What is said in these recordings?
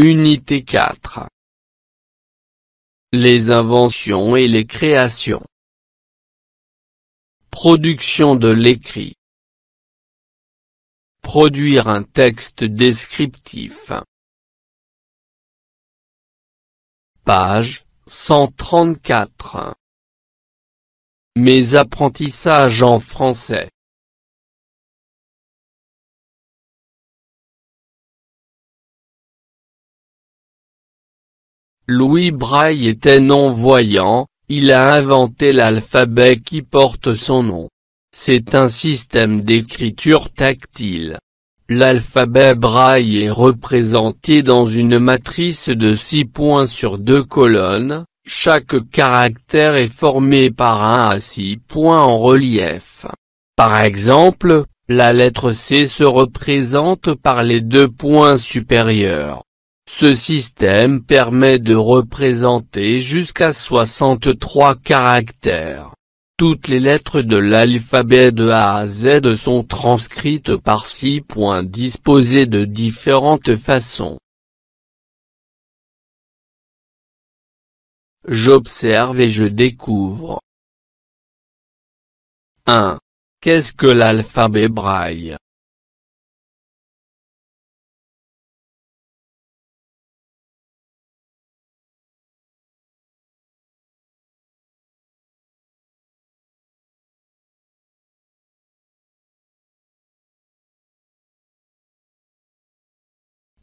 Unité 4. Les inventions et les créations. Production de l'écrit. Produire un texte descriptif. Page 134. Mes apprentissages en français. Louis Braille était non-voyant, il a inventé l'alphabet qui porte son nom. C'est un système d'écriture tactile. L'alphabet Braille est représenté dans une matrice de 6 points sur 2 colonnes, chaque caractère est formé par 1 à 6 points en relief. Par exemple, la lettre C se représente par les 2 points supérieurs. Ce système permet de représenter jusqu'à 63 caractères. Toutes les lettres de l'alphabet de A à Z sont transcrites par 6 points disposés de différentes façons. J'observe et je découvre. 1. Qu'est-ce que l'alphabet Braille?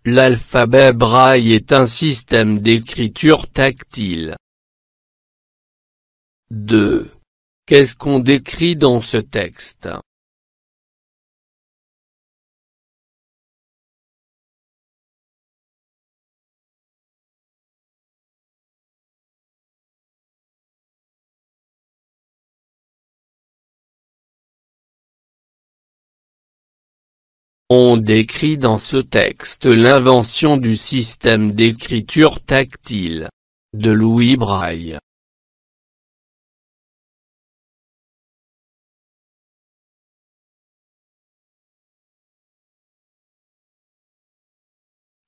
L'alphabet Braille est un système d'écriture tactile. 2. Qu'est-ce qu'on décrit dans ce texte? On décrit dans ce texte l'invention du système d'écriture tactile de Louis Braille.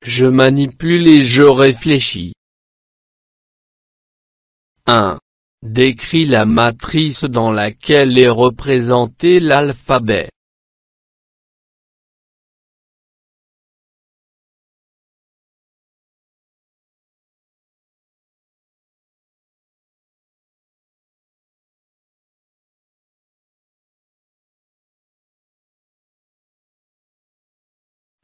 Je manipule et je réfléchis. 1. Décris la matrice dans laquelle est représenté l'alphabet.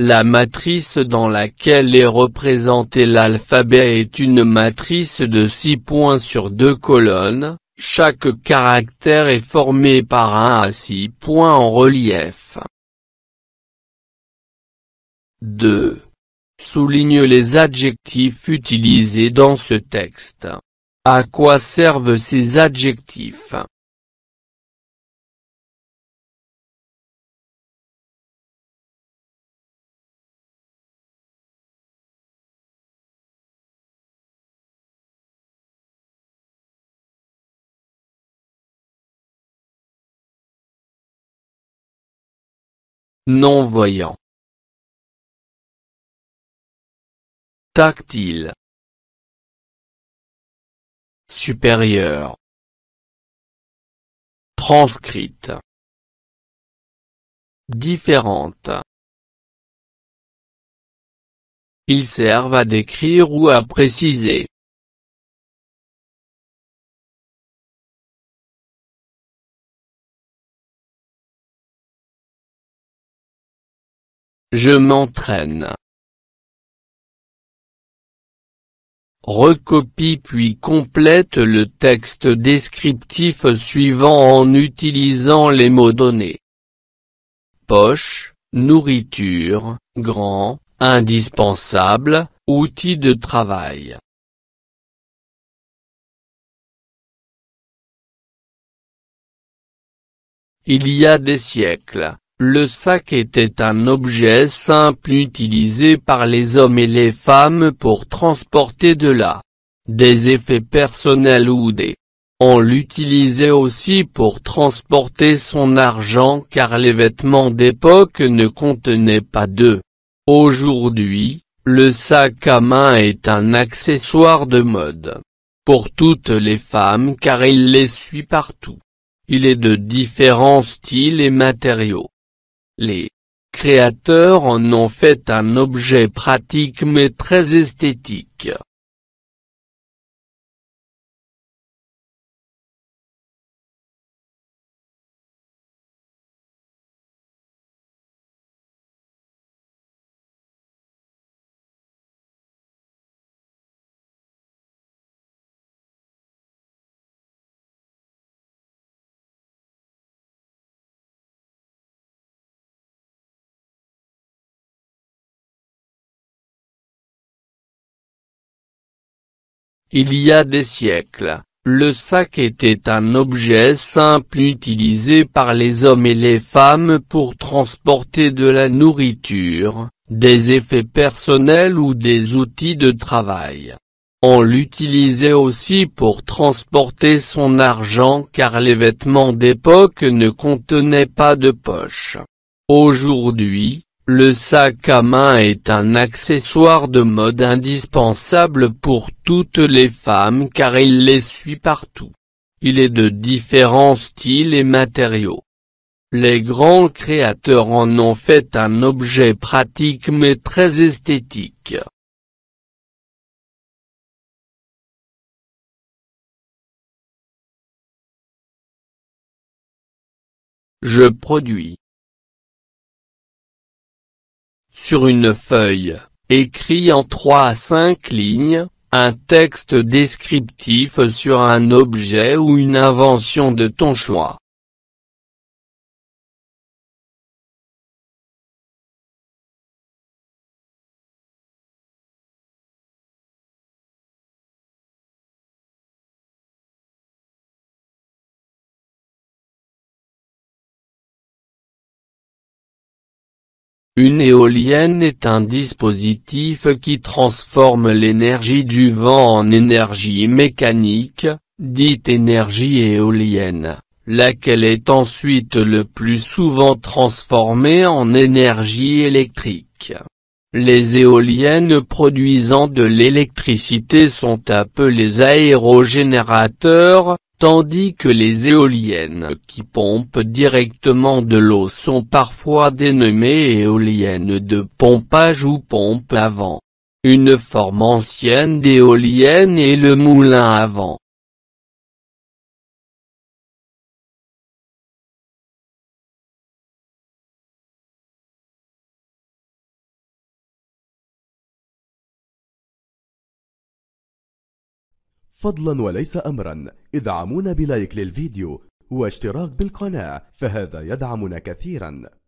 La matrice dans laquelle est représenté l'alphabet est une matrice de 6 points sur 2 colonnes, chaque caractère est formé par 1 à 6 points en relief. 2. Souligne les adjectifs utilisés dans ce texte. À quoi servent ces adjectifs? Non-voyant. Tactile. Supérieur. Transcrite. Différente. Ils servent à décrire ou à préciser. Je m'entraîne. Recopie puis complète le texte descriptif suivant en utilisant les mots donnés. Poche, nourriture, grand, indispensable, outil de travail. Il y a des siècles, le sac était un objet simple utilisé par les hommes et les femmes pour transporter des effets personnels ou des. On l'utilisait aussi pour transporter son argent car les vêtements d'époque ne contenaient pas d'eux. Aujourd'hui, le sac à main est un accessoire de mode pour toutes les femmes car il les suit partout. Il est de différents styles et matériaux. Les créateurs en ont fait un objet pratique mais très esthétique. Il y a des siècles, le sac était un objet simple utilisé par les hommes et les femmes pour transporter de la nourriture, des effets personnels ou des outils de travail. On l'utilisait aussi pour transporter son argent car les vêtements d'époque ne contenaient pas de poche. Aujourd'hui, le sac à main est un accessoire de mode indispensable pour toutes les femmes car il les suit partout. Il est de différents styles et matériaux. Les grands créateurs en ont fait un objet pratique mais très esthétique. Je produis. Sur une feuille, écrit en 3 à 5 lignes, un texte descriptif sur un objet ou une invention de ton choix. Une éolienne est un dispositif qui transforme l'énergie du vent en énergie mécanique, dite énergie éolienne, laquelle est ensuite le plus souvent transformée en énergie électrique. Les éoliennes produisant de l'électricité sont appelées aérogénérateurs, tandis que les éoliennes qui pompent directement de l'eau sont parfois dénommées éoliennes de pompage ou pompe à vent. Une forme ancienne d'éolienne est le moulin à vent. فضلا وليس أمرا ادعمونا بلايك للفيديو واشتراك بالقناة، فهذا يدعمنا كثيرا.